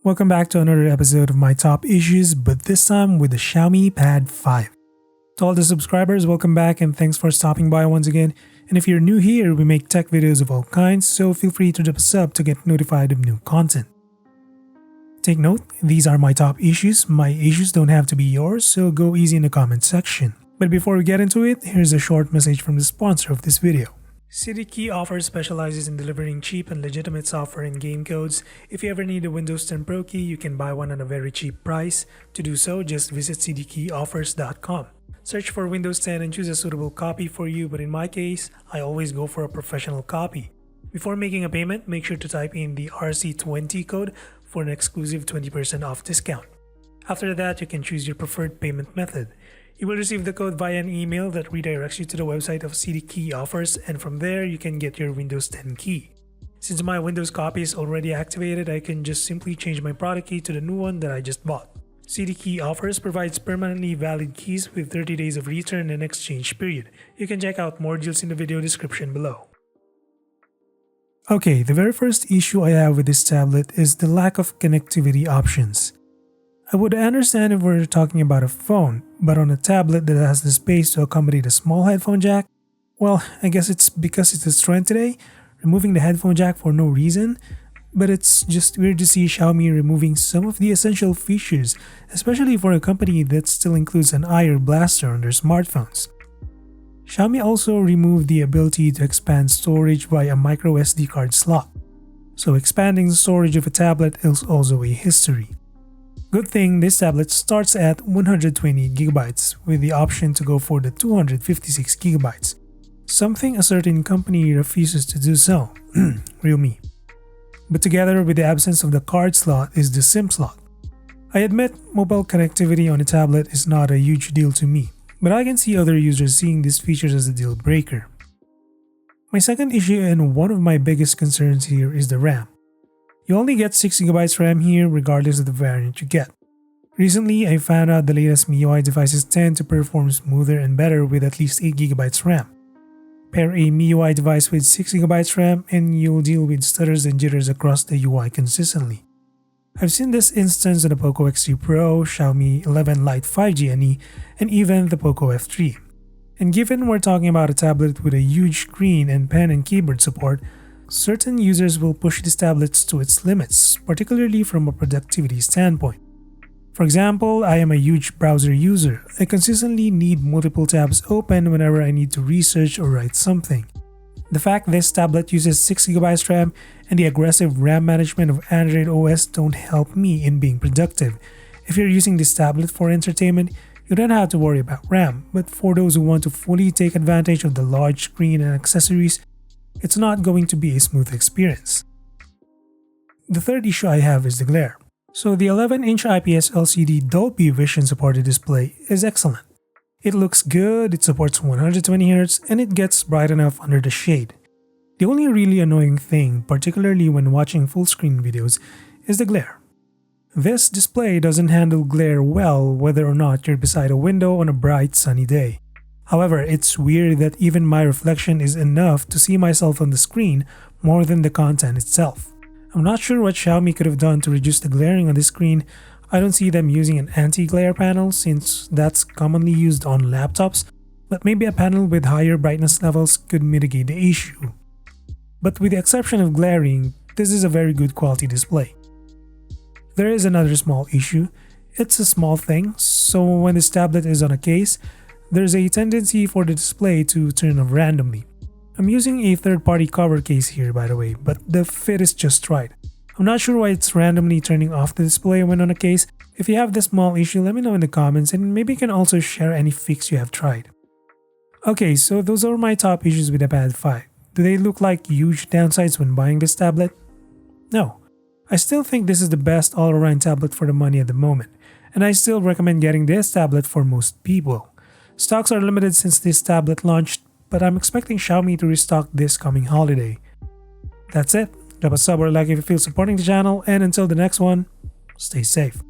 Welcome back to another episode of my top issues, but this time with the Xiaomi Pad 5. To all the subscribers, welcome back and thanks for stopping by once again. And if you're new here, we make tech videos of all kinds, so feel free to drop a sub to get notified of new content. Take note, these are my top issues. My issues don't have to be yours, so go easy in the comment section. But before we get into it, here's a short message from the sponsor of this video. CityKey Offers specializes in delivering cheap and legitimate software and game codes. If you ever need a Windows 10 Pro key, you can buy one at a very cheap price. To do so, just visit cdkeyoffers.com. Search for Windows 10 and choose a suitable copy for you, but in my case, I always go for a professional copy. Before making a payment, make sure to type in the RC20 code for an exclusive 20% off discount. After that, you can choose your preferred payment method. You will receive the code via an email that redirects you to the website of CityKey Offers, and from there you can get your Windows 10 key. Since my Windows copy is already activated, I can just simply change my product key to the new one that I just bought. CityKey Offers provides permanently valid keys with 30 days of return and exchange period. You can check out more deals in the video description below. Okay, the very first issue I have with this tablet is the lack of connectivity options. I would understand if we're talking about a phone, but on a tablet that has the space to accommodate a small headphone jack, well, I guess it's because it's a trend today, removing the headphone jack for no reason, but it's just weird to see Xiaomi removing some of the essential features, especially for a company that still includes an IR blaster on their smartphones. Xiaomi also removed the ability to expand storage via a micro SD card slot, so expanding the storage of a tablet is also a history. Good thing this tablet starts at 120GB with the option to go for the 256GB, something a certain company refuses to do so, Realme. But together with the absence of the card slot is the SIM slot. I admit mobile connectivity on a tablet is not a huge deal to me, but I can see other users seeing these features as a deal breaker. My second issue and one of my biggest concerns here is the RAM. You only get 6GB RAM here regardless of the variant you get. Recently, I found out the latest MIUI devices tend to perform smoother and better with at least 8GB RAM. Pair a MIUI device with 6GB RAM and you'll deal with stutters and jitters across the UI consistently. I've seen this instance on the Poco X3 Pro, Xiaomi 11 Lite 5G NE, and even the Poco F3. And given we're talking about a tablet with a huge screen and pen and keyboard support, certain users will push these tablets to its limits, particularly from a productivity standpoint. For example, I am a huge browser user. I consistently need multiple tabs open whenever I need to research or write something. The fact this tablet uses 6GB RAM and the aggressive RAM management of Android OS don't help me in being productive. If you're using this tablet for entertainment, you don't have to worry about RAM, but for those who want to fully take advantage of the large screen and accessories, it's not going to be a smooth experience. The third issue I have is the glare. So the 11-inch IPS LCD Dolby Vision supported display is excellent. It looks good, it supports 120Hz, and it gets bright enough under the shade. The only really annoying thing, particularly when watching full-screen videos, is the glare. This display doesn't handle glare well whether or not you're beside a window on a bright sunny day. However, it's weird that even my reflection is enough to see myself on the screen more than the content itself. I'm not sure what Xiaomi could have done to reduce the glaring on the screen. I don't see them using an anti-glare panel since that's commonly used on laptops, but maybe a panel with higher brightness levels could mitigate the issue. But with the exception of glaring, this is a very good quality display. There is another small issue. It's a small thing, so when this tablet is on a case, there's a tendency for the display to turn off randomly. I'm using a third-party cover case here by the way, but the fit is just right. I'm not sure why it's randomly turning off the display when on a case. If you have this small issue, let me know in the comments and maybe you can also share any fix you have tried. Okay, so those are my top issues with the Pad 5. Do they look like huge downsides when buying this tablet? No. I still think this is the best all-around tablet for the money at the moment, and I still recommend getting this tablet for most people. Stocks are limited since this tablet launched, but I'm expecting Xiaomi to restock this coming holiday. That's it. Drop a sub or a like if you feel supporting the channel, and until the next one, stay safe.